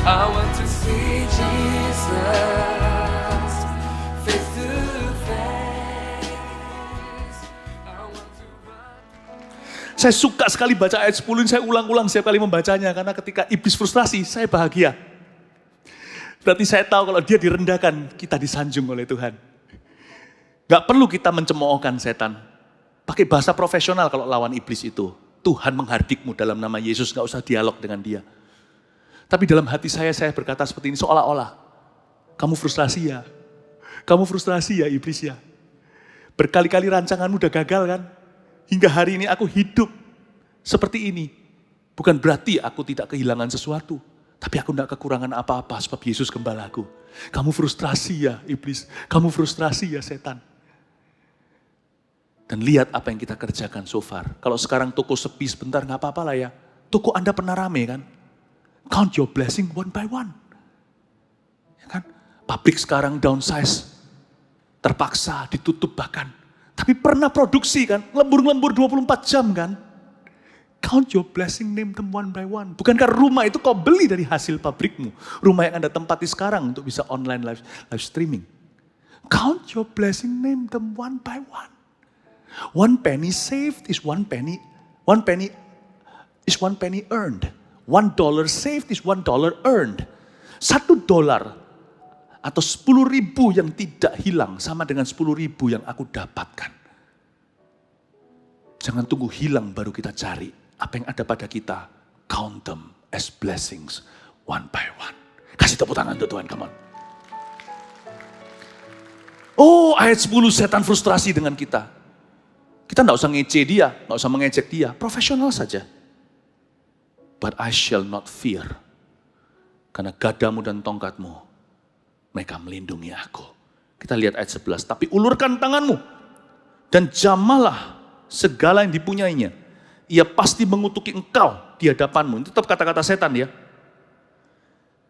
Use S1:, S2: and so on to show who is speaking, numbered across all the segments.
S1: I want to see Jesus face to face. I want to run.
S2: Saya suka sekali baca ayat 10 ini, saya ulang-ulang setiap kali membacanya. Karena ketika iblis frustrasi, saya bahagia. Berarti saya tahu kalau dia direndahkan, kita disanjung oleh Tuhan. Gak perlu kita mencemoohkan setan. Pakai bahasa profesional kalau lawan iblis itu. Tuhan menghardikmu dalam nama Yesus, gak usah dialog dengan dia. Tapi dalam hati saya berkata seperti ini, seolah-olah kamu frustrasi ya. Kamu frustrasi ya iblis ya. Berkali-kali rancanganmu udah gagal kan. Hingga hari ini aku hidup seperti ini. Bukan berarti aku tidak kehilangan sesuatu. Tapi aku tidak kekurangan apa-apa sebab Yesus gembalaku. Kamu frustrasi ya iblis. Kamu frustrasi ya setan. Dan lihat apa yang kita kerjakan so far. Kalau sekarang toko sepi sebentar gak apa-apa lah ya. Toko Anda pernah rame kan. Count your blessing one by one. Ya kan? Pabrik sekarang downsize. Terpaksa ditutup bahkan. Tapi pernah produksi kan. Lembur-lembur 24 jam kan. Count your blessing, name them one by one. Bukankah rumah itu kau beli dari hasil pabrikmu? Rumah yang Anda tempati sekarang untuk bisa online live streaming. Count your blessing, name them one by one. One penny saved is one penny earned. $1 saved is $1 earned. $1 atau 10.000 yang tidak hilang sama dengan 10.000 yang aku dapatkan. Jangan tunggu hilang baru kita cari. Apa yang ada pada kita, count them as blessings one by one. Kasih tepuk tangan untuk Tuhan, come on. Oh, ayat 10 setan frustrasi dengan kita. Kita enggak usah ngece dia, enggak usah mengejek dia, profesional saja. But I shall not fear. Karena gadamu dan tongkatmu, mereka melindungi aku. Kita lihat ayat 11. Tapi ulurkan tanganmu dan jamalah segala yang dipunyainya. Ia pasti mengutuki engkau di hadapanmu. Itu tetap kata-kata setan ya.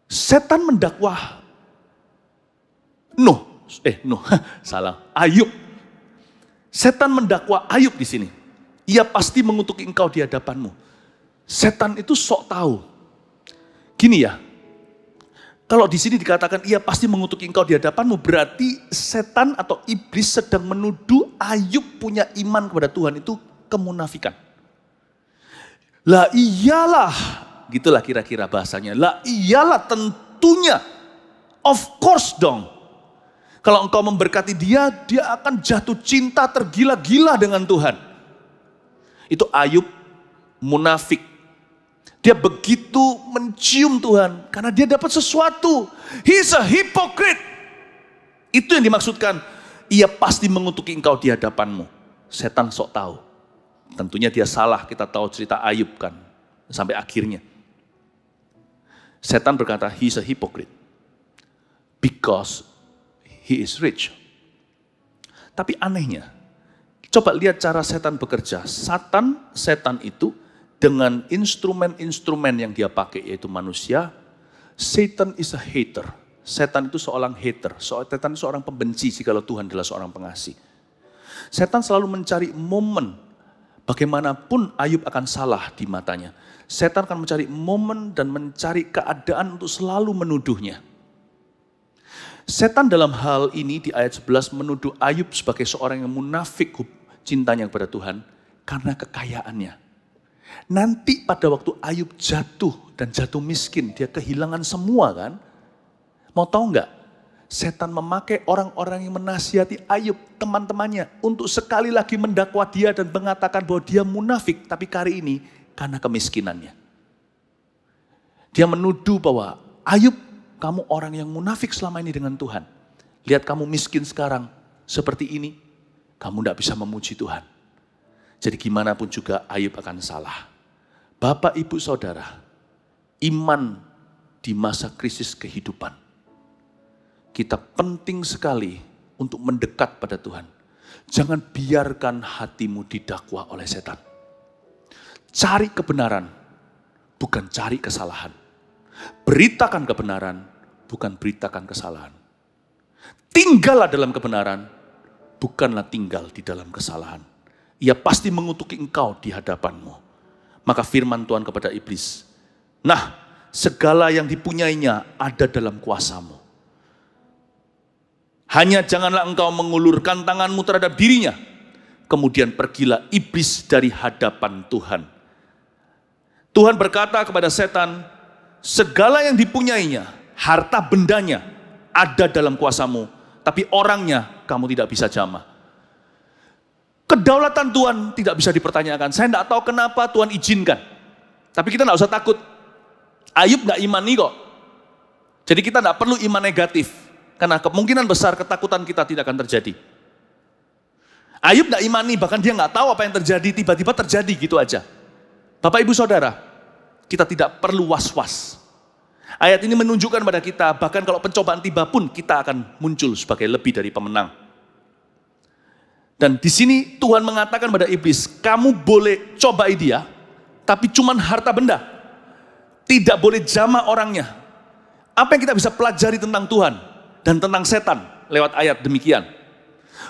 S2: Setan mendakwah salah. Ayub. Setan mendakwa Ayub di sini. Ia pasti mengutuki engkau di hadapanmu. Setan itu sok tahu. Gini ya. Kalau di sini dikatakan ia pasti mengutuki engkau di hadapanmu, berarti setan atau iblis sedang menuduh Ayub punya iman kepada Tuhan itu kemunafikan. Lah iyalah, gitulah kira-kira bahasanya. Lah iyalah tentunya, of course dong. Kalau engkau memberkati dia, dia akan jatuh cinta tergila-gila dengan Tuhan. Itu Ayub munafik. Dia begitu mencium Tuhan karena dia dapat sesuatu. He's a hypocrite. Itu yang dimaksudkan. Ia pasti mengutuki engkau di hadapanmu. Setan sok tahu. Tentunya dia salah, kita tahu cerita Ayub kan. Sampai akhirnya. Setan berkata, he's a hypocrite. Because he is rich. Tapi anehnya, coba lihat cara setan bekerja. Setan itu dengan instrumen-instrumen yang dia pakai, yaitu manusia. Satan is a hater. Setan itu seorang hater. Setan itu seorang pembenci jikalau Tuhan adalah seorang pengasih. Setan selalu mencari momen. Bagaimanapun Ayub akan salah di matanya. Setan akan mencari momen dan mencari keadaan untuk selalu menuduhnya. Setan dalam hal ini di ayat 11 menuduh Ayub sebagai seorang yang munafik cintanya kepada Tuhan karena kekayaannya. Nanti pada waktu Ayub jatuh dan jatuh miskin, dia kehilangan semua kan. Mau tahu enggak? Setan memakai orang-orang yang menasihati Ayub, teman-temannya, untuk sekali lagi mendakwa dia dan mengatakan bahwa dia munafik, tapi kali ini karena kemiskinannya. Dia menuduh bahwa Ayub, kamu orang yang munafik selama ini dengan Tuhan. Lihat kamu miskin sekarang, seperti ini, kamu tidak bisa memuji Tuhan. Jadi gimana pun juga Ayub akan salah. Bapak, Ibu, Saudara, iman di masa krisis kehidupan. Kita penting sekali untuk mendekat pada Tuhan. Jangan biarkan hatimu didakwa oleh setan. Cari kebenaran, bukan cari kesalahan. Beritakan kebenaran, bukan beritakan kesalahan. Tinggallah dalam kebenaran, bukanlah tinggal di dalam kesalahan. Ia pasti mengutuki engkau di hadapanmu. Maka firman Tuhan kepada iblis, nah segala yang dipunyainya ada dalam kuasamu. Hanya janganlah engkau mengulurkan tanganmu terhadap dirinya. Kemudian pergilah iblis dari hadapan Tuhan. Tuhan berkata kepada setan, segala yang dipunyainya, harta bendanya ada dalam kuasamu, tapi orangnya kamu tidak bisa jamah. Kedaulatan Tuhan tidak bisa dipertanyakan. Saya tidak tahu kenapa Tuhan izinkan. Tapi kita tidak usah takut. Ayub nggak imani kok. Jadi kita tidak perlu iman negatif. Karena kemungkinan besar ketakutan kita tidak akan terjadi. Ayub nggak imani, bahkan dia nggak tahu apa yang terjadi, tiba-tiba terjadi gitu aja. Bapak Ibu Saudara, kita tidak perlu was-was. Ayat ini menunjukkan pada kita, bahkan kalau pencobaan tiba pun kita akan muncul sebagai lebih dari pemenang. Dan di sini Tuhan mengatakan pada iblis, kamu boleh cobai dia, tapi cuman harta benda. Tidak boleh jamah orangnya. Apa yang kita bisa pelajari tentang Tuhan dan tentang setan lewat ayat demikian?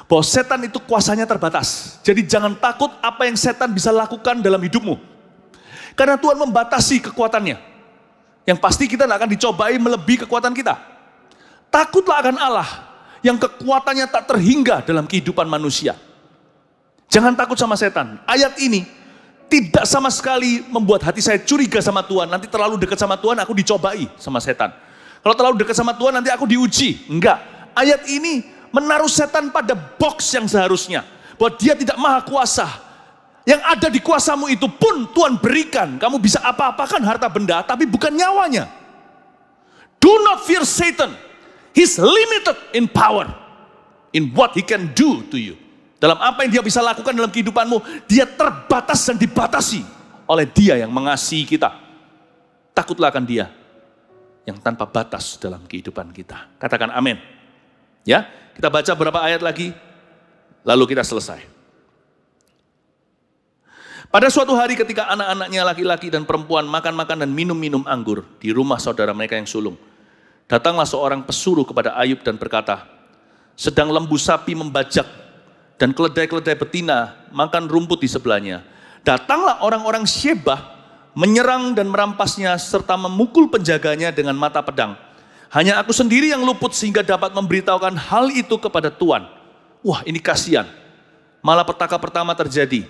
S2: Bahwa setan itu kuasanya terbatas. Jadi jangan takut apa yang setan bisa lakukan dalam hidupmu. Karena Tuhan membatasi kekuatannya. Yang pasti kita tidak akan dicobai melebihi kekuatan kita. Takutlah akan Allah yang kekuatannya tak terhingga dalam kehidupan manusia. Jangan takut sama setan. Ayat ini tidak sama sekali membuat hati saya curiga sama Tuhan. Nanti terlalu dekat sama Tuhan, aku dicobai sama setan. Kalau terlalu dekat sama Tuhan, nanti aku diuji. Enggak. Ayat ini menaruh setan pada box yang seharusnya. Bahwa dia tidak maha kuasa. Yang ada di kuasamu itu pun Tuhan berikan. Kamu bisa apa-apakan harta benda, tapi bukan nyawanya. Do not fear Satan. He's limited in power. In what he can do to you. Dalam apa yang dia bisa lakukan dalam kehidupanmu, dia terbatas dan dibatasi oleh dia yang mengasihi kita. Takutlah akan dia yang tanpa batas dalam kehidupan kita. Katakan amin. Ya, kita baca beberapa ayat lagi, lalu kita selesai. Pada suatu hari ketika anak-anaknya laki-laki dan perempuan makan-makan dan minum-minum anggur di rumah saudara mereka yang sulung, datanglah seorang pesuruh kepada Ayub dan berkata, sedang lembu sapi membajak dan keledai-keledai betina makan rumput di sebelahnya. Datanglah orang-orang Syebah menyerang dan merampasnya serta memukul penjaganya dengan mata pedang. Hanya aku sendiri yang luput sehingga dapat memberitahukan hal itu kepada Tuhan. Wah, ini kasihan. Malah petaka pertama terjadi.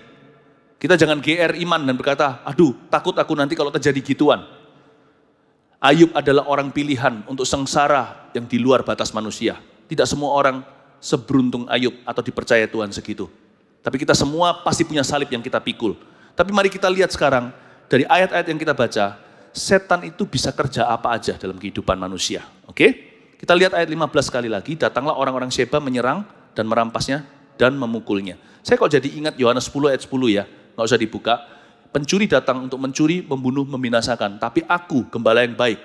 S2: Kita jangan GR iman dan berkata, aduh takut aku nanti kalau terjadi gituan. Ayub adalah orang pilihan untuk sengsara yang di luar batas manusia. Tidak semua orang seberuntung Ayub atau dipercaya Tuhan segitu. Tapi kita semua pasti punya salib yang kita pikul. Tapi mari kita lihat sekarang dari ayat-ayat yang kita baca, setan itu bisa kerja apa aja dalam kehidupan manusia. Oke? Kita lihat ayat 15 sekali lagi, datanglah orang-orang Syeba menyerang dan merampasnya dan memukulnya. Saya kok jadi ingat Yohanes 10 ayat 10 ya, nggak usah dibuka. Pencuri datang untuk mencuri, membunuh, membinasakan. Tapi aku, gembala yang baik,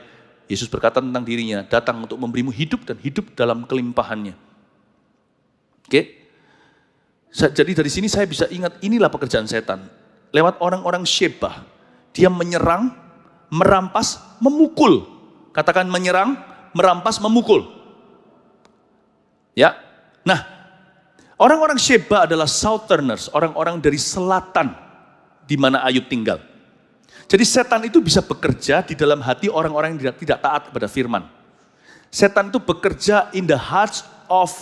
S2: Yesus berkata tentang dirinya, datang untuk memberimu hidup dan hidup dalam kelimpahannya. Oke? Jadi dari sini saya bisa ingat, inilah pekerjaan setan. Lewat orang-orang Syeba, dia menyerang, merampas, memukul. Katakan menyerang, merampas, memukul. Ya. Nah, orang-orang Syeba adalah Southerners, orang-orang dari selatan di mana Ayub tinggal. Jadi setan itu bisa bekerja di dalam hati orang-orang yang tidak taat kepada firman. Setan itu bekerja in the hearts of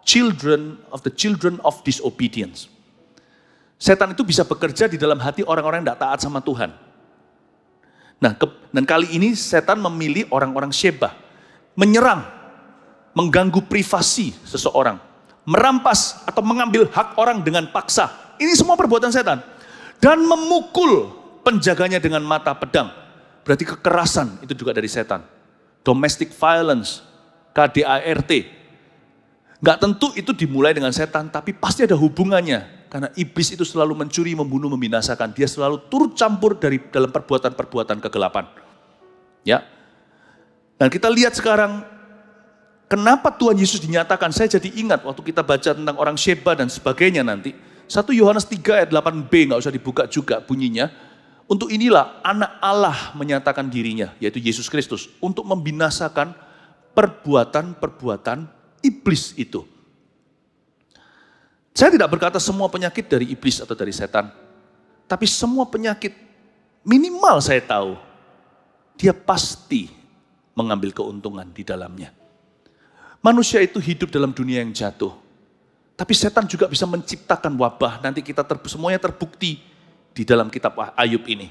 S2: the children of disobedience. Setan itu bisa bekerja di dalam hati orang-orang yang tidak taat sama Tuhan. Nah, dan kali ini setan memilih orang-orang Syeba. Menyerang, mengganggu privasi seseorang. Merampas atau mengambil hak orang dengan paksa. Ini semua perbuatan setan. Dan memukul penjaganya dengan mata pedang. Berarti kekerasan itu juga dari setan. Domestic violence, KDART. Gak tentu itu dimulai dengan setan, tapi pasti ada hubungannya. Karena iblis itu selalu mencuri, membunuh, membinasakan. Dia selalu turut campur dalam perbuatan-perbuatan kegelapan. Ya. Dan kita lihat sekarang, kenapa Tuhan Yesus dinyatakan, saya jadi ingat waktu kita baca tentang orang Syeba dan sebagainya nanti. 1 Yohanes 3 ayat 8b, gak usah dibuka juga bunyinya. Untuk inilah anak Allah menyatakan dirinya, yaitu Yesus Kristus. Untuk membinasakan perbuatan-perbuatan iblis itu. Saya tidak berkata semua penyakit dari iblis atau dari setan. Tapi semua penyakit minimal saya tahu. dia pasti mengambil keuntungan di dalamnya. Manusia itu hidup dalam dunia yang jatuh. Tapi setan juga bisa menciptakan wabah. Nanti kita semuanya terbukti di dalam kitab Ayub ini.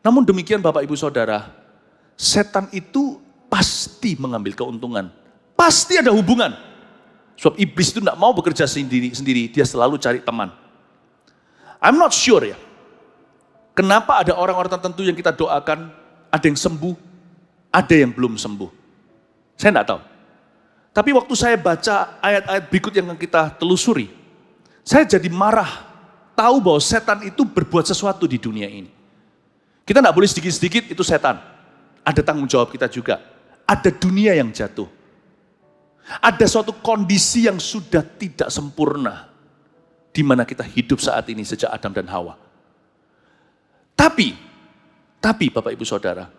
S2: Namun demikian Bapak Ibu Saudara, setan itu pasti mengambil keuntungan. Pasti ada hubungan. Sebab iblis itu tidak mau bekerja sendiri, dia selalu cari teman. I'm not sure ya. Kenapa ada orang-orang tertentu yang kita doakan, ada yang sembuh, ada yang belum sembuh. Saya tidak tahu. Tapi waktu saya baca ayat-ayat berikut yang kita telusuri, saya jadi marah. Tahu bahwa setan itu berbuat sesuatu di dunia ini. Kita tidak boleh sedikit-sedikit itu setan. Ada tanggung jawab kita juga. Ada dunia yang jatuh. Ada suatu kondisi yang sudah tidak sempurna. Di mana kita hidup saat ini sejak Adam dan Hawa. Tapi Bapak Ibu Saudara,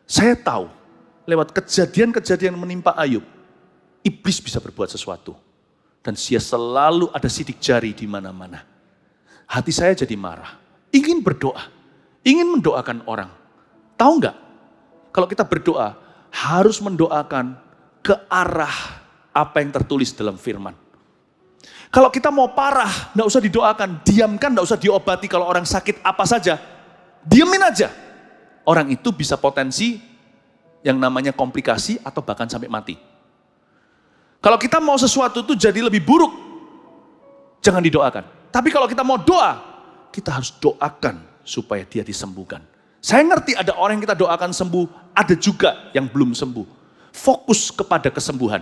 S2: saya tahu lewat kejadian-kejadian yang menimpa Ayub, iblis bisa berbuat sesuatu. Dan dia selalu ada sidik jari di mana-mana. Hati saya jadi marah. Ingin berdoa. Ingin mendoakan orang. Tahu nggak? Kalau kita berdoa, harus mendoakan ke arah apa yang tertulis dalam firman. Kalau kita mau parah, nggak usah didoakan. Diamkan, nggak usah diobati. Kalau orang sakit apa saja, diamin aja. Orang itu bisa potensi yang namanya komplikasi atau bahkan sampai mati. Kalau kita mau sesuatu itu jadi lebih buruk, jangan didoakan. Tapi kalau kita mau doa, kita harus doakan supaya dia disembuhkan. Saya ngerti ada orang yang kita doakan sembuh, ada juga yang belum sembuh. Fokus kepada kesembuhan.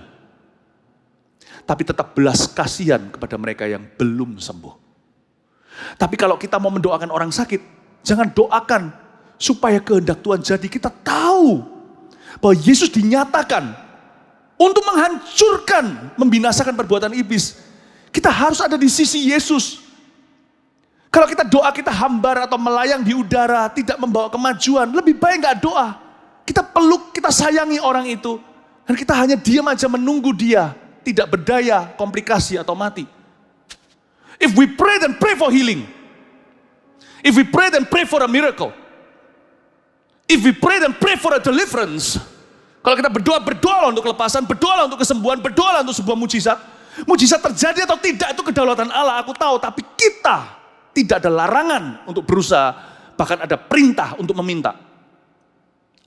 S2: Tapi tetap belas kasihan kepada mereka yang belum sembuh. Tapi kalau kita mau mendoakan orang sakit, jangan doakan supaya kehendak Tuhan jadi. Kita tahu bahwa Yesus dinyatakan untuk menghancurkan, membinasakan perbuatan iblis. Kita harus ada di sisi Yesus. Kalau kita doa, kita hambar atau melayang di udara, tidak membawa kemajuan, lebih baik gak doa. Kita peluk, kita sayangi orang itu. Dan kita hanya diam aja menunggu dia, tidak berdaya, komplikasi atau mati. If we pray, then pray for healing. If we pray, then pray for a miracle. If we pray, then pray for a deliverance. Kalau kita berdoa, berdoalah untuk kelepasan, berdoalah untuk kesembuhan, berdoalah untuk sebuah mujizat. Mujizat terjadi atau tidak itu kedaulatan Allah, aku tahu. Tapi kita tidak ada larangan untuk berusaha, bahkan ada perintah untuk meminta.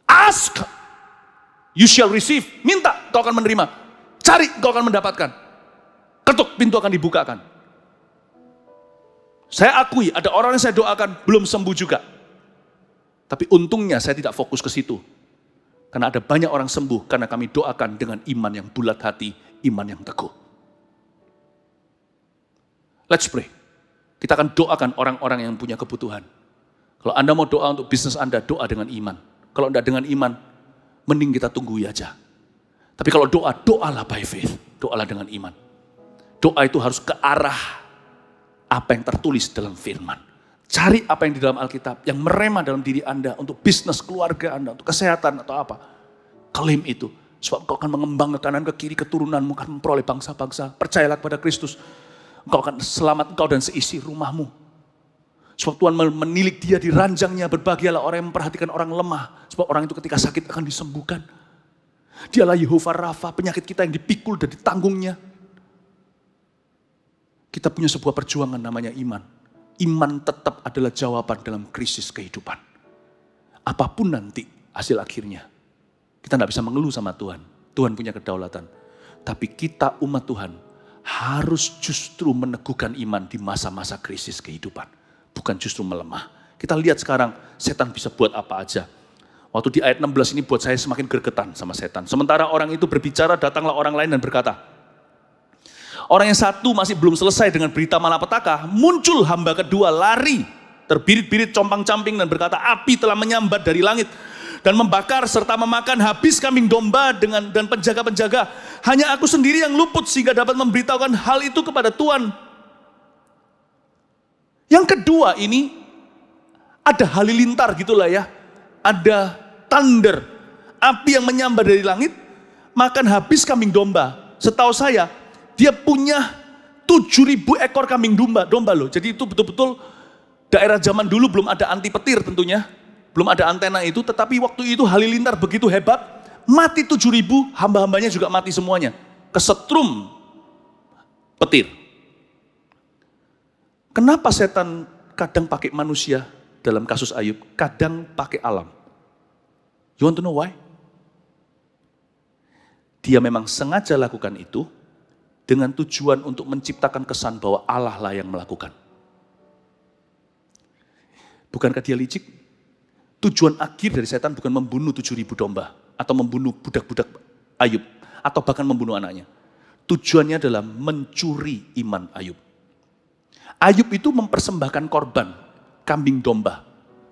S2: Ask, you shall receive. Minta, kau akan menerima. Cari, kau akan mendapatkan. Ketuk, pintu akan dibukakan. Saya akui, ada orang yang saya doakan belum sembuh juga. Tapi untungnya saya tidak fokus ke situ. Karena ada banyak orang sembuh karena kami doakan dengan iman yang bulat hati, iman yang teguh. Let's pray. Kita akan doakan orang-orang yang punya kebutuhan. Kalau Anda mau doa untuk bisnis Anda, doa dengan iman. Kalau tidak dengan iman, mending kita tunggu aja. Tapi kalau doa, doalah by faith. Doalah dengan iman. Doa itu harus ke arah apa yang tertulis dalam firman. Cari apa yang di dalam Alkitab, yang merema dalam diri Anda, untuk bisnis keluarga Anda, untuk kesehatan atau apa. Klaim itu, sebab engkau akan mengembang ke kanan ke kiri, keturunanmu akan memperoleh bangsa-bangsa. Percayalah kepada Kristus, engkau akan selamat engkau dan seisi rumahmu. Sebab Tuhan menilik dia di ranjangnya, berbahagialah orang yang memperhatikan orang lemah. Sebab orang itu ketika sakit akan disembuhkan. Dialah Yehova Rafa, penyakit kita yang dipikul dan ditanggungnya. Kita punya sebuah perjuangan namanya iman. Iman tetap adalah jawaban dalam krisis kehidupan. Apapun nanti hasil akhirnya. Kita tidak bisa mengeluh sama Tuhan. Tuhan punya kedaulatan. Tapi kita umat Tuhan harus justru meneguhkan iman di masa-masa krisis kehidupan. Bukan justru melemah. Kita lihat sekarang setan bisa buat apa aja. Waktu di ayat 16 ini buat saya semakin gregetan sama setan. Sementara orang itu berbicara, datanglah orang lain dan berkata, orang yang satu masih belum selesai dengan berita malapetaka, muncul hamba kedua lari, terbirit-birit compang-camping dan berkata, api telah menyambar dari langit dan membakar serta memakan habis kambing domba dan penjaga-penjaga. Hanya aku sendiri yang luput sehingga dapat memberitahukan hal itu kepada Tuhan. Yang kedua ini ada halilintar gitulah ya, ada thunder, api yang menyambar dari langit, makan habis kambing domba. Setahu saya, dia punya 7.000 ekor kambing domba loh. Jadi itu betul-betul daerah zaman dulu belum ada anti petir tentunya. Belum ada antena itu, tetapi waktu itu halilintar begitu hebat, mati 7.000, hamba-hambanya juga mati semuanya. Kesetrum petir. Kenapa setan kadang pakai manusia dalam kasus Ayub, kadang pakai alam? You want to know why? Dia memang sengaja lakukan itu dengan tujuan untuk menciptakan kesan bahwa Allah lah yang melakukan. Bukankah dia licik? Tujuan akhir dari setan bukan membunuh 7.000 domba, atau membunuh budak-budak Ayub, atau bahkan membunuh anaknya. Tujuannya adalah mencuri iman Ayub. Ayub itu mempersembahkan korban, kambing domba.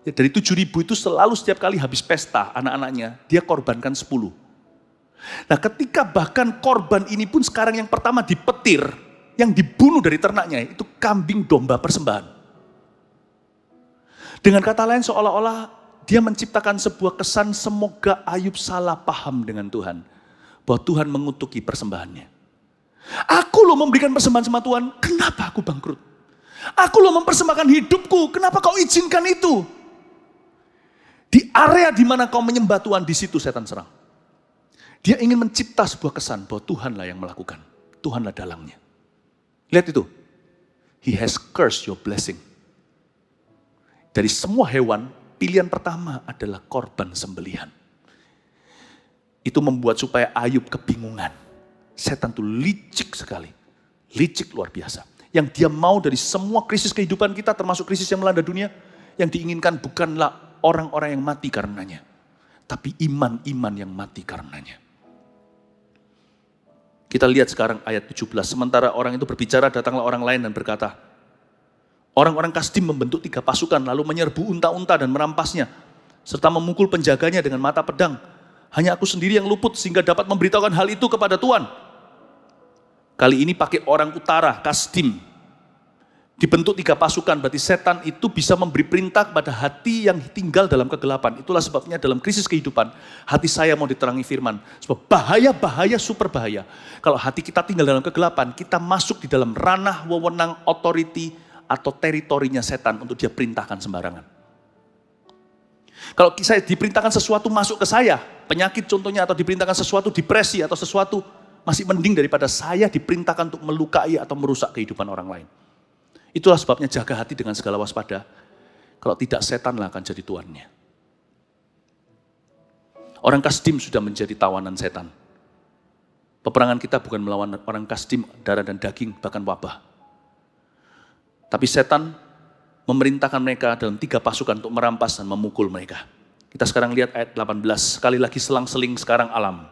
S2: Ya, dari 7.000 itu selalu setiap kali habis pesta anak-anaknya, dia korbankan 10. Nah ketika bahkan korban ini pun sekarang yang pertama dipetir, yang dibunuh dari ternaknya itu kambing domba persembahan. Dengan kata lain seolah-olah dia menciptakan sebuah kesan semoga Ayub salah paham dengan Tuhan. Bahwa Tuhan mengutuki persembahannya. Aku loh memberikan persembahan sama Tuhan, kenapa aku bangkrut? Aku loh mempersembahkan hidupku, kenapa kau izinkan itu? Di area di mana kau menyembah Tuhan, di situ setan serang. Dia ingin mencipta sebuah kesan bahwa Tuhanlah yang melakukan. Tuhanlah dalangnya. Lihat itu. He has cursed your blessing. Dari semua hewan, pilihan pertama adalah korban sembelihan. Itu membuat supaya Ayub kebingungan. Setan itu licik sekali. Licik luar biasa. Yang dia mau dari semua krisis kehidupan kita, termasuk krisis yang melanda dunia, yang diinginkan bukanlah orang-orang yang mati karenanya. Tapi iman-iman yang mati karenanya. Kita lihat sekarang ayat 17. Sementara orang itu berbicara, datanglah orang lain dan berkata, orang-orang Kasdim membentuk 3 pasukan, lalu menyerbu unta-unta dan merampasnya, serta memukul penjaganya dengan mata pedang. Hanya aku sendiri yang luput sehingga dapat memberitahukan hal itu kepada Tuhan. Kali ini pakai orang utara, Kasdim. Dibentuk 3 pasukan, berarti setan itu bisa memberi perintah kepada hati yang tinggal dalam kegelapan. Itulah sebabnya dalam krisis kehidupan, hati saya mau diterangi firman. Sebab bahaya-bahaya, super bahaya. Kalau hati kita tinggal dalam kegelapan, kita masuk di dalam ranah wewenang authority atau teritorinya setan untuk dia perintahkan sembarangan. Kalau saya diperintahkan sesuatu masuk ke saya, penyakit contohnya, atau diperintahkan sesuatu depresi atau sesuatu, masih mending daripada saya diperintahkan untuk melukai atau merusak kehidupan orang lain. Itulah sebabnya jaga hati dengan segala waspada. Kalau tidak, setanlah akan jadi tuannya. Orang Kasdim sudah menjadi tawanan setan. Peperangan kita bukan melawan orang Kasdim, darah dan daging, bahkan wabah. Tapi setan memerintahkan mereka dalam 3 pasukan untuk merampas dan memukul mereka. Kita sekarang lihat ayat 18. Sekali lagi selang-seling sekarang alam.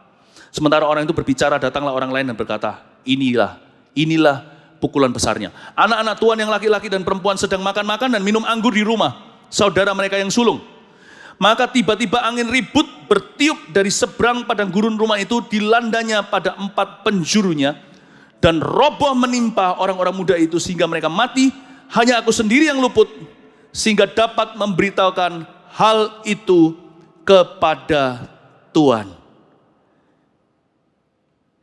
S2: Sementara orang itu berbicara, datanglah orang lain dan berkata, inilah pukulan besarnya. Anak-anak Tuhan yang laki-laki dan perempuan sedang makan-makan dan minum anggur di rumah saudara mereka yang sulung. Maka tiba-tiba angin ribut bertiup dari seberang padang gurun rumah itu, dilandanya pada 4 penjurunya, dan roboh menimpa orang-orang muda itu sehingga mereka mati. Hanya aku sendiri yang luput sehingga dapat memberitahukan hal itu kepada Tuhan.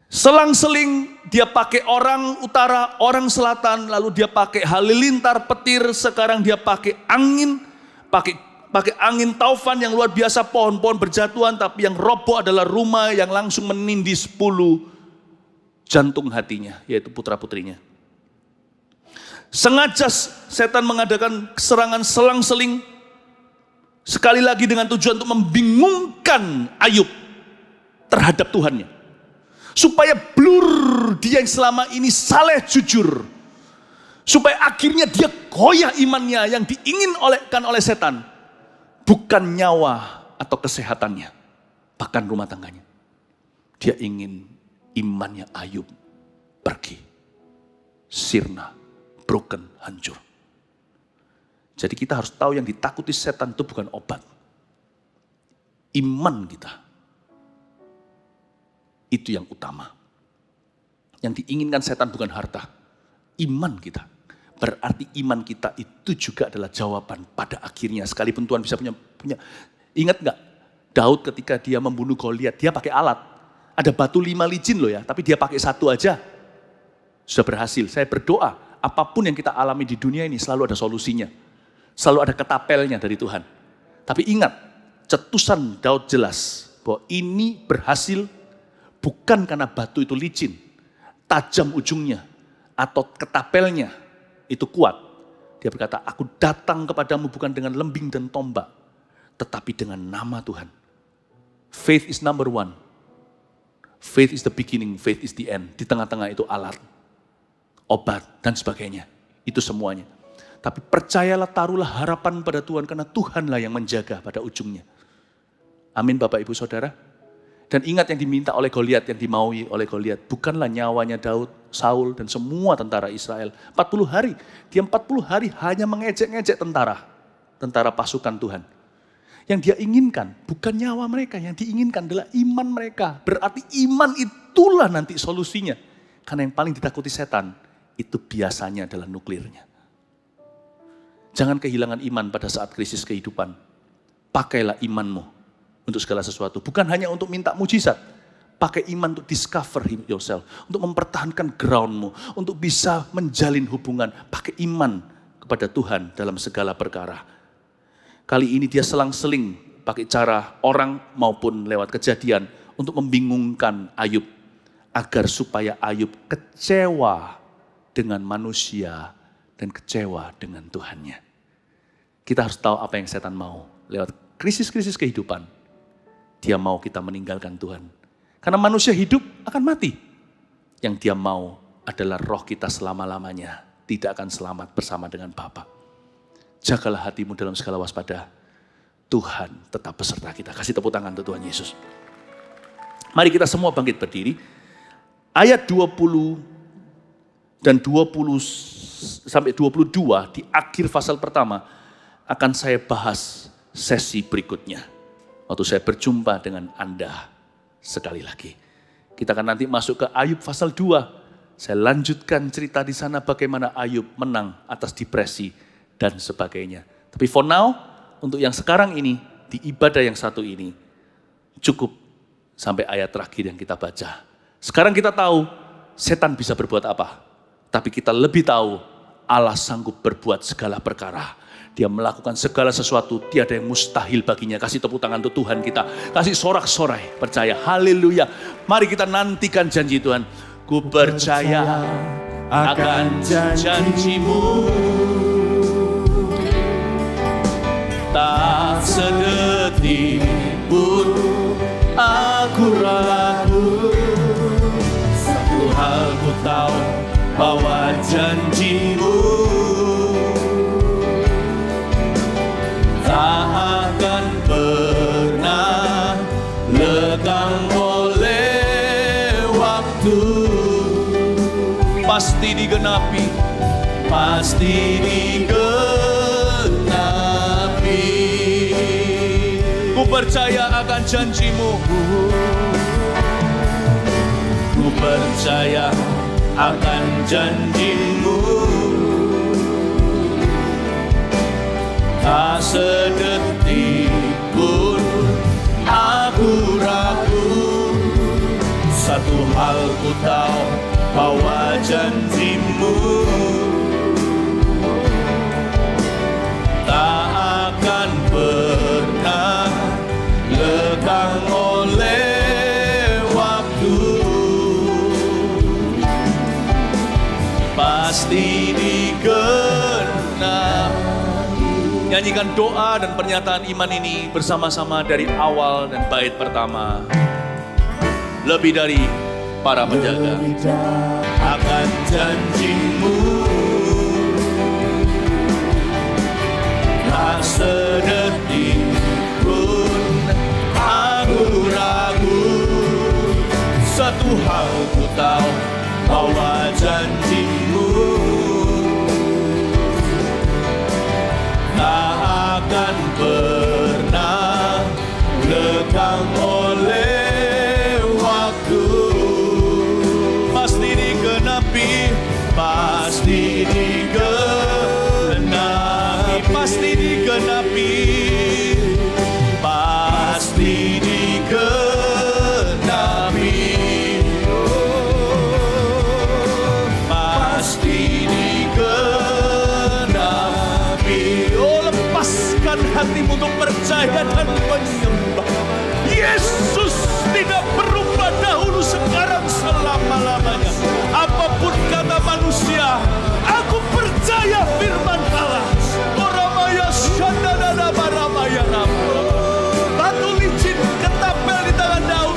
S2: Selang-seling dia pakai orang utara, orang selatan, lalu dia pakai halilintar petir, sekarang dia pakai angin, pakai angin taufan yang luar biasa, pohon-pohon berjatuhan, tapi yang roboh adalah rumah yang langsung menindih 10 jantung hatinya, yaitu putra-putrinya. Sengaja setan mengadakan serangan selang-seling, sekali lagi dengan tujuan untuk membingungkan Ayub terhadap Tuhannya. Supaya blur dia yang selama ini saleh jujur. Supaya akhirnya dia goyah imannya yang diinginkan oleh setan. Bukan nyawa atau kesehatannya. Bahkan rumah tangganya. Dia ingin imannya Ayub pergi. Sirna, broken, hancur. Jadi kita harus tahu yang ditakuti setan itu bukan obat. Iman kita. Itu yang utama. Yang diinginkan setan bukan harta. Iman kita. Berarti iman kita itu juga adalah jawaban pada akhirnya. Sekalipun Tuhan bisa punya. Ingat gak? Daud ketika dia membunuh Goliat, dia pakai alat. Ada batu 5 licin loh ya, tapi dia pakai 1 aja. Sudah berhasil. Saya berdoa, apapun yang kita alami di dunia ini selalu ada solusinya. Selalu ada ketapelnya dari Tuhan. Tapi ingat, cetusan Daud jelas bahwa ini berhasil bukan karena batu itu licin, tajam ujungnya, atau ketapelnya itu kuat. Dia berkata, aku datang kepadamu bukan dengan lembing dan tombak, tetapi dengan nama Tuhan. Faith is number one. Faith is the beginning, faith is the end. Di tengah-tengah itu alat, obat, dan sebagainya. Itu semuanya. Tapi percayalah, taruhlah harapan pada Tuhan, karena Tuhanlah yang menjaga pada ujungnya. Amin Bapak Ibu Saudara. Dan ingat yang diminta oleh Goliat, yang dimaui oleh Goliat, bukanlah nyawanya Daud, Saul, dan semua tentara Israel. 40 hari, dia 40 hari hanya mengejek-ngejek tentara pasukan Tuhan. Yang dia inginkan bukan nyawa mereka, yang diinginkan adalah iman mereka. Berarti iman itulah nanti solusinya. Karena yang paling ditakuti setan, itu biasanya adalah nuklirnya. Jangan kehilangan iman pada saat krisis kehidupan. Pakailah imanmu untuk segala sesuatu. Bukan hanya untuk minta mujizat. Pakai iman untuk discover yourself. Untuk mempertahankan groundmu. Untuk bisa menjalin hubungan. Pakai iman kepada Tuhan dalam segala perkara. Kali ini dia selang-seling pakai cara orang maupun lewat kejadian untuk membingungkan Ayub. Agar supaya Ayub kecewa dengan manusia dan kecewa dengan Tuhannya. Kita harus tahu apa yang setan mau. Lewat krisis-krisis kehidupan, dia mau kita meninggalkan Tuhan. Karena manusia hidup akan mati. Yang dia mau adalah roh kita selama-lamanya tidak akan selamat bersama dengan Bapa. Jagalah hatimu dalam segala waspada. Tuhan tetap beserta kita. Kasih tepuk tangan untuk Tuhan Yesus. Mari kita semua bangkit berdiri. Ayat 20 dan 20 sampai 22 di akhir pasal pertama akan saya bahas sesi berikutnya. Waktu saya berjumpa dengan Anda sekali lagi. Kita akan nanti masuk ke Ayub pasal 2. Saya lanjutkan cerita di sana bagaimana Ayub menang atas depresi dan sebagainya. Tapi for now, untuk yang sekarang ini, di ibadah yang satu ini, cukup sampai ayat terakhir yang kita baca. Sekarang kita tahu setan bisa berbuat apa. Tapi kita lebih tahu Allah sanggup berbuat segala perkara. Dia melakukan segala sesuatu, tiada yang mustahil baginya. Kasih tepuk tangan untuk Tuhan kita. Kasih sorak-sorai, percaya. Haleluya. Mari kita nantikan janji Tuhan. Ku percaya akan janjimu. Tak sedetik pun aku ragu. Satu hal ku tahu, bahwa janjimu tak akan pernah lekang oleh waktu. Pasti digenapi, pasti digenapi. Ku percaya akan janjimu. Ku percaya akan janjimu. Tak sedetik pun aku ragu. Satu hal ku tahu, bahwa janjimu tak akan pernah lekang oleh waktu. Pasti digenapi. Nyanyikan doa dan pernyataan iman ini bersama-sama dari awal dan bait pertama. Lebih dari para penjaga. Akan janjimu tak sedetik pun aku ragu. Satu hal ku tahu, bahwa janjimu tak akan pernah lekang oleh waktu. Pasti digenapi, pasti digenapi, pasti digenapi, pasti digenapi, pasti digenapi. Oh, lepaskan hati istrimu untuk percaya dan menyembah. Yesus tidak berubah dahulu, sekarang, selama-lamanya. Apapun kata manusia, aku percaya firman Allah. Oramaya shandana baramaya rama. Batu licin ketapel di tangan Daud.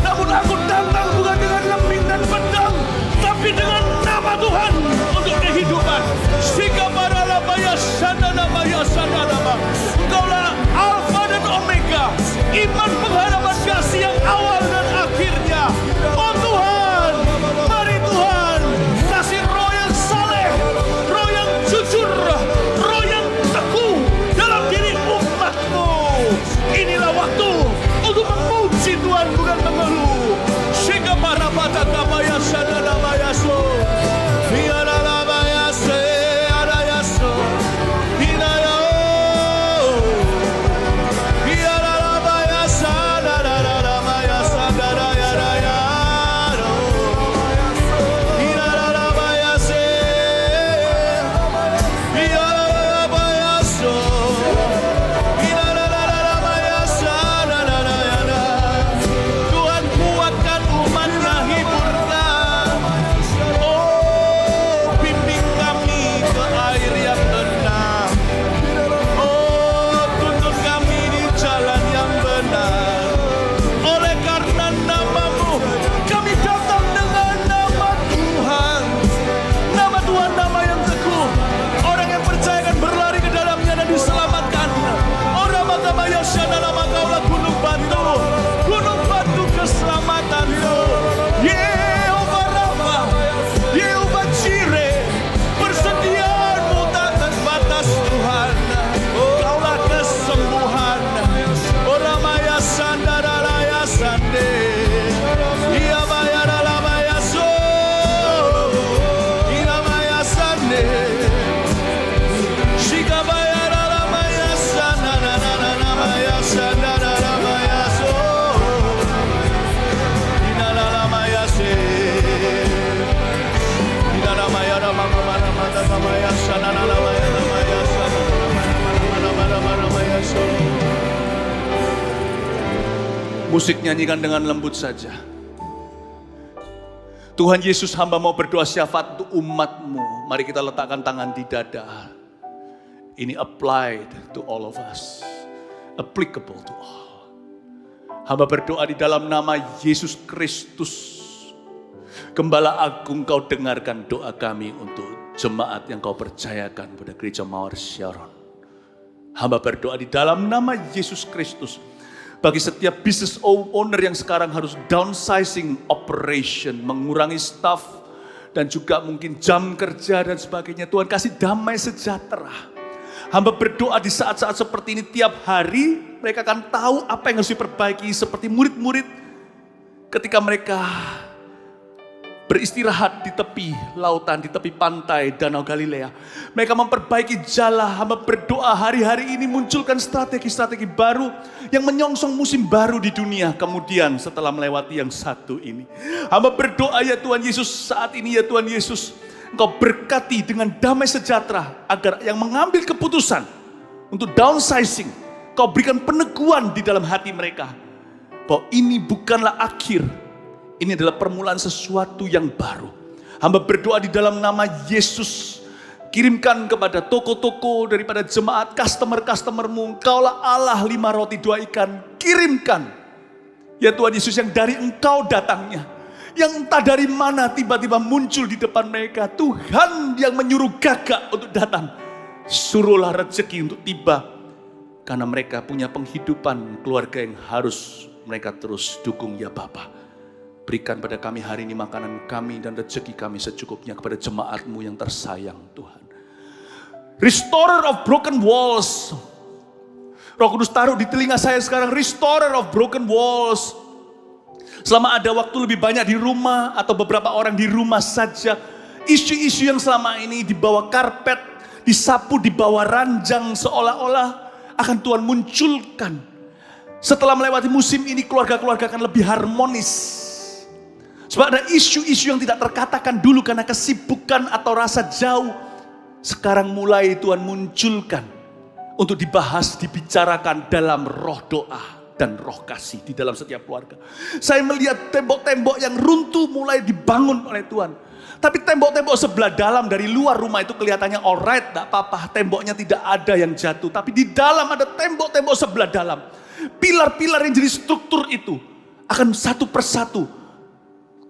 S2: Namun aku datang bukan dengan lembing dan pedang, tapi dengan nama Tuhan untuk kehidupan. Sikabaralabaya shandana shandana. Engkaulah Alfa dan Omega, iman, pengharapan, kasih yang awal dan akhirnya. Oh Tuhan, mari Tuhan, kasih roh yang saleh, roh yang jujur, roh yang teguh dalam diri umat-Mu. Inilah waktu untuk memuji Tuhan, bukan mengeluh. Shikabarabata kabaya shandana bayaso. Biaralabayase arayaso. Tuhan kuatkan umat-Nya, hiburkan. Oh, bimbing kami ke air yang tenang. Oh, tuntun kami di jalan yang benar. Oleh karena nama-Mu, kami datang dengan nama Tuhan. Nama Tuhan, nama yang teguh. Orang yang percaya akan berlari ke dalamnya dan diselamatkan. Orang makamaya syadana, Engkaulah gunung batu keselamatan-Mu. Yehova Rafa, Yehova Jireh, persediaan-Mu tak terbatas Tuhan. Engkaulah kesembuhan. Orang maya sandara raya sande. Ia bayar alabaya so. Ia maya sande. Shika bayar alabaya sandara maya sandara maya so. Inala maya se. Inala maya maya sandara maya so. Musik nyanyikan dengan lembut saja. Tuhan Yesus, hamba mau berdoa syafaat untuk umat-Mu. Mari kita letakkan tangan di dada. Ini applied to all of us. Applicable to all. Hamba berdoa di dalam nama Yesus Kristus. Gembala Agung, Kau dengarkan doa kami untuk jemaat yang Kau percayakan pada Gereja Mawar Sharon. Hamba berdoa di dalam nama Yesus Kristus. Bagi setiap business owner yang sekarang harus downsizing operation, mengurangi staff, dan juga mungkin jam kerja dan sebagainya. Tuhan kasih damai sejahtera. Hamba berdoa di saat-saat seperti ini tiap hari mereka akan tahu apa yang harus diperbaiki. Seperti murid-murid ketika mereka beristirahat di tepi lautan, di tepi pantai Danau Galilea. Mereka memperbaiki jala. Hamba berdoa hari-hari ini munculkan strategi-strategi baru yang menyongsong musim baru di dunia. Kemudian setelah melewati yang satu ini. Hamba berdoa ya Tuhan Yesus, saat ini ya Tuhan Yesus, Engkau berkati dengan damai sejahtera agar yang mengambil keputusan untuk downsizing, Kau berikan peneguhan di dalam hati mereka. Bahwa ini bukanlah akhir. Ini adalah permulaan sesuatu yang baru. Hamba berdoa di dalam nama Yesus. Kirimkan kepada toko-toko daripada jemaat, customer-customer-Mu. Engkaulah Allah 5 roti 2 ikan. Kirimkan. Ya Tuhan Yesus, yang dari Engkau datangnya. Yang entah dari mana tiba-tiba muncul di depan mereka. Tuhan yang menyuruh gagak untuk datang. Suruhlah rezeki untuk tiba. Karena mereka punya penghidupan keluarga yang harus mereka terus dukung ya Bapa. Berikan pada kami hari ini makanan kami dan rezeki kami secukupnya kepada jemaat-Mu yang tersayang Tuhan. Restorer of broken walls. Roh Kudus taruh di telinga saya sekarang, restorer of broken walls. Selama ada waktu lebih banyak di rumah atau beberapa orang di rumah saja, isu-isu yang selama ini di bawah karpet, disapu di bawah ranjang seolah-olah akan Tuhan munculkan. Setelah melewati musim ini keluarga-keluarga akan lebih harmonis. Sebab ada isu-isu yang tidak terkatakan dulu karena kesibukan atau rasa jauh. Sekarang mulai Tuhan munculkan untuk dibahas, dibicarakan dalam roh doa dan roh kasih di dalam setiap keluarga. Saya melihat tembok-tembok yang runtuh mulai dibangun oleh Tuhan. Tapi tembok-tembok sebelah dalam dari luar rumah itu kelihatannya alright, tidak apa-apa. Temboknya tidak ada yang jatuh. Tapi di dalam ada tembok-tembok sebelah dalam. Pilar-pilar yang jadi struktur itu akan satu persatu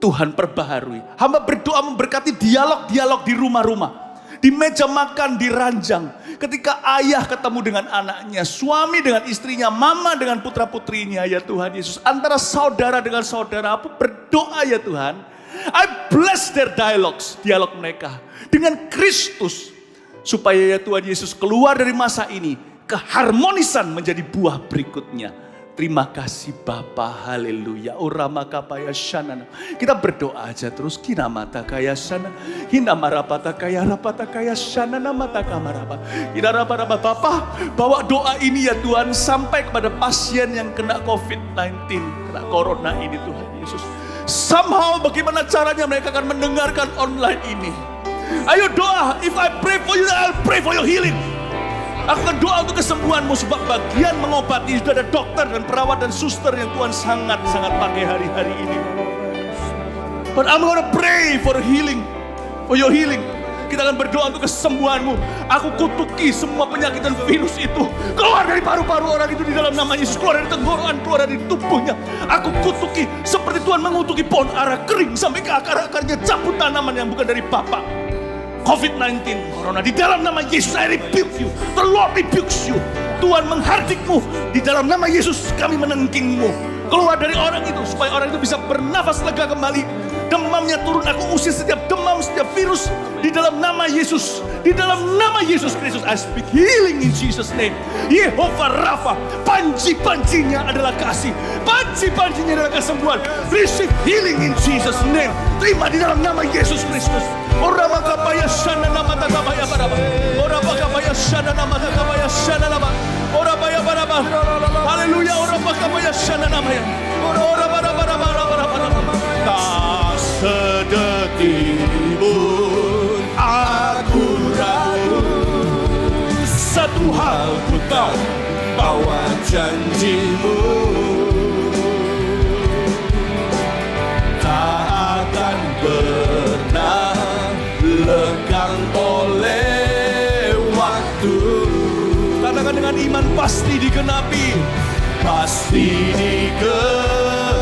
S2: Tuhan perbaharui. Hamba berdoa memberkati dialog-dialog di rumah-rumah. Di meja makan, di ranjang. Ketika ayah ketemu dengan anaknya, suami dengan istrinya, mama dengan putra-putrinya, ya Tuhan Yesus. Antara saudara dengan saudara, aku berdoa ya Tuhan. I bless their dialogues, dialog mereka. Dengan Kristus. Supaya ya Tuhan Yesus keluar dari masa ini. Keharmonisan menjadi buah berikutnya. Terima kasih Bapa, haleluya. Urama kapaya shanana. Kita berdoa aja terus. Kina mata kaya shanana. Hina marapata kaya rapata kaya shanana mata kamarapa. Kina rapa-rapa Bapa, bawa doa ini ya Tuhan sampai kepada pasien yang kena COVID-19, kena corona ini Tuhan Yesus. Somehow bagaimana caranya mereka akan mendengarkan online ini. Ayo doa, if I pray for you, I'll pray for your healing. Aku akan doa untuk kesembuhanmu sebab bagian mengobati sudah ada dokter dan perawat dan suster yang Tuhan sangat-sangat pakai hari-hari ini. But I'm gonna pray for healing, for your healing. Kita akan berdoa untuk kesembuhanmu. Aku kutuki semua penyakit dan virus itu. Keluar dari paru-paru orang itu di dalam nama Yesus. Keluar dari tenggorokan, keluar dari tubuhnya. Aku kutuki seperti Tuhan mengutuki pohon ara kering sampai ke akar-akarnya. Cabut tanaman yang bukan dari Bapa. COVID-19, Corona, di dalam nama Yesus I rebuke you. The Lord rebukes you. Tuhan menghardikmu. Di dalam nama Yesus kami menengkingmu. Keluar dari orang itu supaya orang itu bisa bernafas lega kembali. Demamnya turun, aku usir setiap demam, setiap virus di dalam nama Yesus. Di dalam nama Yesus Kristus I speak healing in Jesus name. Yehovah Rafa, panji-panjinya adalah kasih. Panji-panjinya adalah kesembuhan. Receive healing in Jesus name. Terima di dalam nama Yesus Kristus. Ora makapaya shana nama takapaya baraba. Ora makapaya shana nama takapaya shana nama. Ora baya baraba. Haleluya. Ora makapaya shana nama ya. Ora baraba baraba. Tak sedetik pun aku ragu. Satu hal ku tahu bahwa janjimu tak akan pernah lekang oleh waktu. Katakan dengan iman pasti digenapi. Pasti digenapi.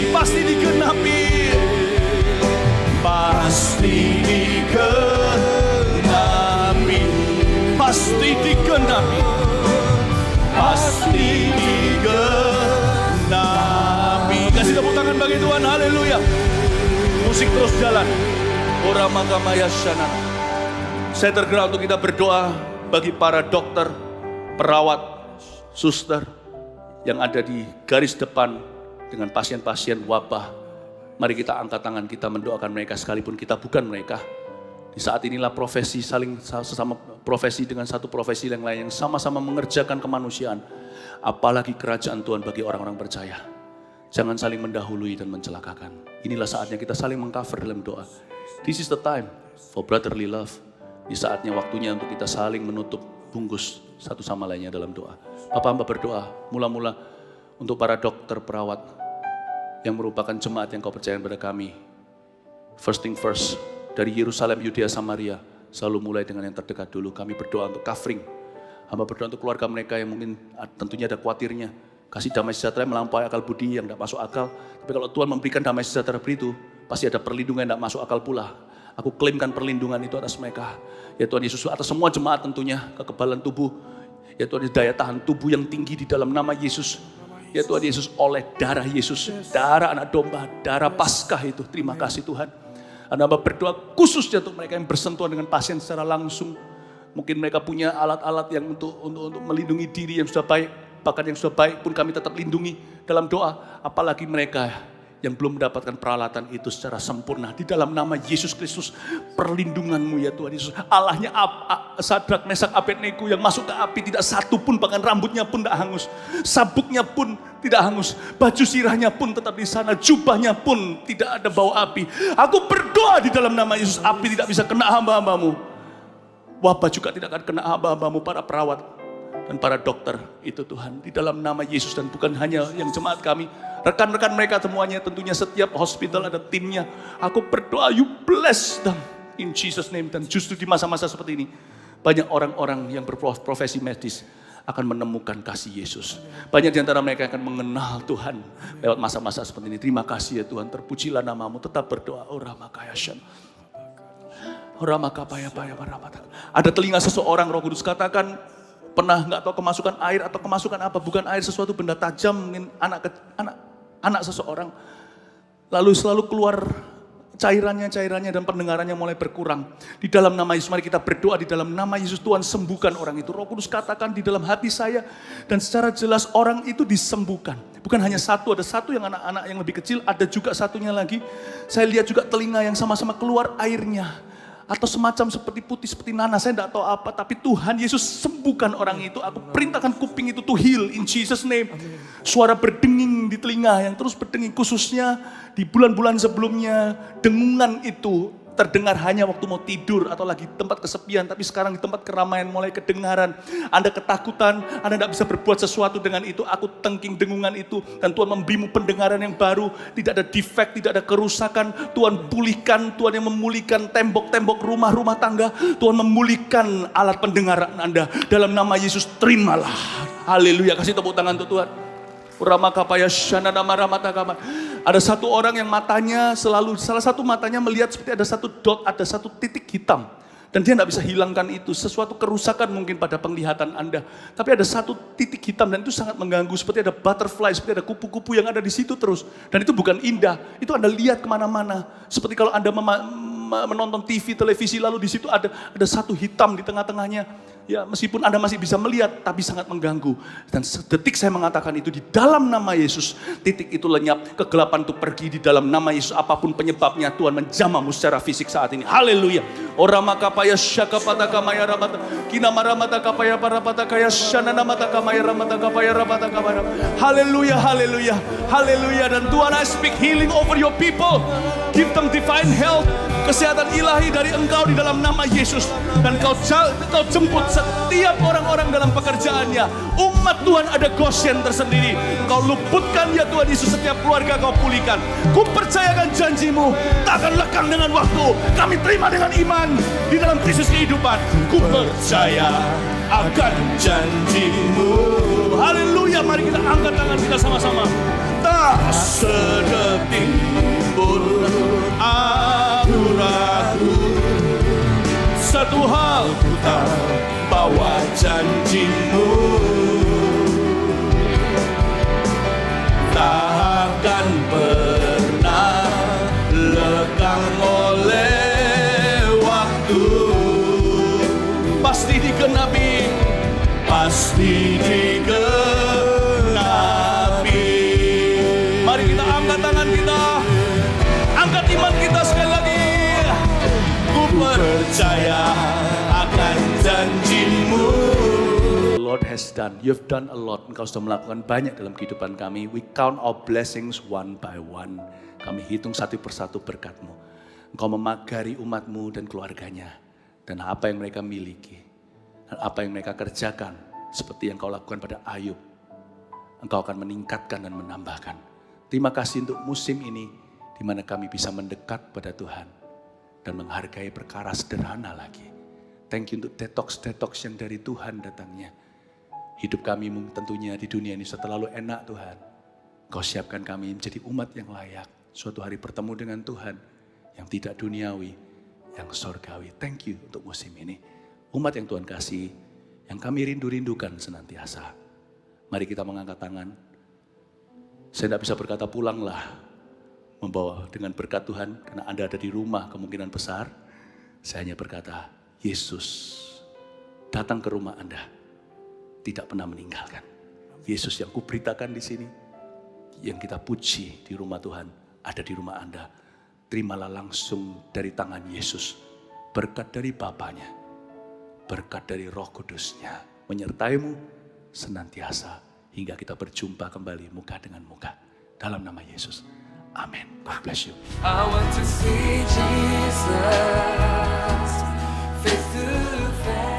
S2: Pasti digenapi. Pasti digenapi. Pasti digenapi. Pasti digenapi. Kasih tepuk tangan bagi Tuhan. Haleluya. Musik terus jalan. Ora makamaya shanana. Saya tergerak untuk kita berdoa bagi para dokter, perawat, suster yang ada di garis depan dengan pasien-pasien wabah. Mari kita angkat tangan kita mendoakan mereka sekalipun kita bukan mereka. Di saat inilah profesi saling sesama profesi dengan satu profesi yang lain yang sama-sama mengerjakan kemanusiaan. Apalagi kerajaan Tuhan bagi orang-orang percaya. Jangan saling mendahului dan mencelakakan. Inilah saatnya kita saling mengcover dalam doa. This is the time for brotherly love. Di saatnya waktunya untuk kita saling menutup bungkus satu sama lainnya dalam doa. Bapak hamba berdoa mula-mula untuk para dokter perawat yang merupakan jemaat yang kau percayakan pada kami. First thing first, dari Yerusalem, Yudea, Samaria, selalu mulai dengan yang terdekat dulu. Kami berdoa untuk covering. Hamba berdoa untuk keluarga mereka yang mungkin tentunya ada khawatirnya. Kasih damai sejahtera yang melampaui akal budi yang tidak masuk akal. Tapi kalau Tuhan memberikan damai sejahtera itu, pasti ada perlindungan yang tidak masuk akal pula. Aku klaimkan perlindungan itu atas mereka. Ya Tuhan Yesus, atas semua jemaat tentunya, kekebalan tubuh. Ya Tuhan, daya tahan tubuh yang tinggi di dalam nama Yesus. Ya Tuhan Yesus, oleh darah Yesus, darah anak domba, darah Paskah itu. Terima kasih Tuhan. Anda berdoa khususnya untuk mereka yang bersentuhan dengan pasien secara langsung. Mungkin mereka punya alat-alat yang untuk melindungi diri yang sudah baik. Bahkan yang sudah baik pun kami tetap lindungi dalam doa. Apalagi mereka yang belum mendapatkan peralatan itu secara sempurna. Di dalam nama Yesus Kristus, perlindungan-Mu ya Tuhan Yesus. Allahnya Sadrak, Mesak, Abednego yang masuk ke api, tidak satu pun, bahkan rambutnya pun tidak hangus. Sabuknya pun tidak hangus. Baju sirahnya pun tetap di sana. Jubahnya pun tidak ada bau api. Aku berdoa di dalam nama Yesus, api tidak bisa kena hamba-hamba-Mu. Wabah juga tidak akan kena hamba-hambamu para perawat dan para dokter itu Tuhan. Di dalam nama Yesus, dan bukan hanya yang jemaat kami, rekan-rekan mereka semuanya, tentunya setiap hospital ada timnya. Aku berdoa, you bless them in Jesus name. Dan justru di masa-masa seperti ini, banyak orang-orang yang berprofesi medis akan menemukan kasih Yesus. Banyak di antara mereka akan mengenal Tuhan lewat masa-masa seperti ini. Terima kasih ya Tuhan, terpujilah namamu. Tetap berdoa. Ada telinga seseorang, Roh Kudus katakan, pernah nggak tahu kemasukan air atau kemasukan apa, bukan air, sesuatu benda tajam, mungkin anak seseorang, lalu selalu keluar cairannya dan pendengarannya mulai berkurang. Di dalam nama Yesus, mari kita berdoa di dalam nama Yesus. Tuhan, sembuhkan orang itu. Roh Kudus katakan di dalam hati saya, dan secara jelas orang itu disembuhkan. Bukan hanya satu, ada satu yang anak-anak yang lebih kecil, ada juga satunya lagi. Saya lihat juga telinga yang sama-sama keluar airnya. Atau semacam seperti putih, seperti nanas, saya tidak tahu apa. Tapi Tuhan Yesus sembuhkan orang itu. Aku perintahkan kuping itu to heal in Jesus name. Suara berdenging di telinga yang terus berdenging. Khususnya di bulan-bulan sebelumnya, dengungan itu terdengar hanya waktu mau tidur atau lagi tempat kesepian. Tapi sekarang di tempat keramaian mulai kedengaran. Anda ketakutan, Anda tidak bisa berbuat sesuatu dengan itu. Aku tengking dengungan itu. Dan Tuhan memberimu pendengaran yang baru. Tidak ada defect, tidak ada kerusakan. Tuhan pulihkan, Tuhan yang memulihkan tembok-tembok rumah tangga. Tuhan memulihkan alat pendengaran Anda. Dalam nama Yesus, terimalah. Haleluya, kasih tepuk tangan untuk Tuhan. Ada satu orang yang matanya selalu, salah satu matanya melihat seperti ada satu dot, ada satu titik hitam. Dan dia tidak bisa hilangkan itu, sesuatu kerusakan mungkin pada penglihatan Anda. Tapi ada satu titik hitam dan itu sangat mengganggu, seperti ada butterfly, seperti ada kupu-kupu yang ada di situ terus. Dan itu bukan indah, itu Anda lihat kemana-mana. Seperti kalau Anda menonton TV, televisi, lalu di situ ada satu hitam di tengah-tengahnya. Ya, meskipun Anda masih bisa melihat, tapi sangat mengganggu. Dan sedetik saya mengatakan itu di dalam nama Yesus, titik itu lenyap, kegelapan itu pergi di dalam nama Yesus. Apapun penyebabnya, Tuhan menjamahmu secara fisik saat ini. Haleluya. Oramakapaya syakapata kamaya ramata, kinamaramata kapaya parapata kaya shanana mata kamaya ramata kapaya ramata kapaya. Haleluya, haleluya, haleluya. Dan Tuhan, I speak healing over your people. Give them divine health, kesehatan ilahi dari Engkau di dalam nama Yesus. Dan Kau jemput setiap orang-orang dalam pekerjaannya. Umat Tuhan ada Goshen tersendiri. Kau luputkan ya Tuhan Yesus, setiap keluarga Kau pulihkan. Ku percayakan janji-Mu takkan lekang dengan waktu. Kami terima dengan iman di dalam Kristus kehidupan. Ku percaya akan janji-Mu. Haleluya, mari kita angkat tangan kita sama-sama. Tak sedetik pun aku ragu, satu hal ku tahu, bahwa janji-Mu tak akan pernah lekang oleh waktu. Pasti digenapi, pasti digenapi. Mari kita angkat tangan kita, angkat iman kita sekali lagi. Ku percaya akan janji-Mu. The Lord has done, you've done a lot. Engkau sudah melakukan banyak dalam kehidupan kami. We count our blessings one by one. Kami hitung satu persatu berkat-Mu. Engkau memagari umat-Mu dan keluarganya. Dan apa yang mereka miliki. Dan apa yang mereka kerjakan. Seperti yang Kau lakukan pada Ayub. Engkau akan meningkatkan dan menambahkan. Terima kasih untuk musim ini, di mana kami bisa mendekat pada Tuhan. Dan menghargai perkara sederhana lagi. Thank you untuk detox yang dari Tuhan datangnya. Hidup kami tentunya di dunia ini terlalu enak Tuhan. Kau siapkan kami menjadi umat yang layak. Suatu hari bertemu dengan Tuhan yang tidak duniawi, yang sorgawi. Thank you untuk musim ini. Umat yang Tuhan kasih, yang kami rindu-rindukan senantiasa. Mari kita mengangkat tangan. Saya tidak bisa berkata pulanglah, membawa dengan berkat Tuhan, karena Anda ada di rumah kemungkinan besar. Saya hanya berkata, Yesus datang ke rumah Anda, tidak pernah meninggalkan. Yesus yang kuberitakan di sini, yang kita puji di rumah Tuhan, ada di rumah Anda. Terimalah langsung dari tangan Yesus, berkat dari Bapanya, berkat dari Roh Kudusnya, menyertaimu senantiasa, hingga kita berjumpa kembali muka dengan muka. Dalam nama Yesus. Amin. God bless you.
S1: I want to see Jesus face to face. faith.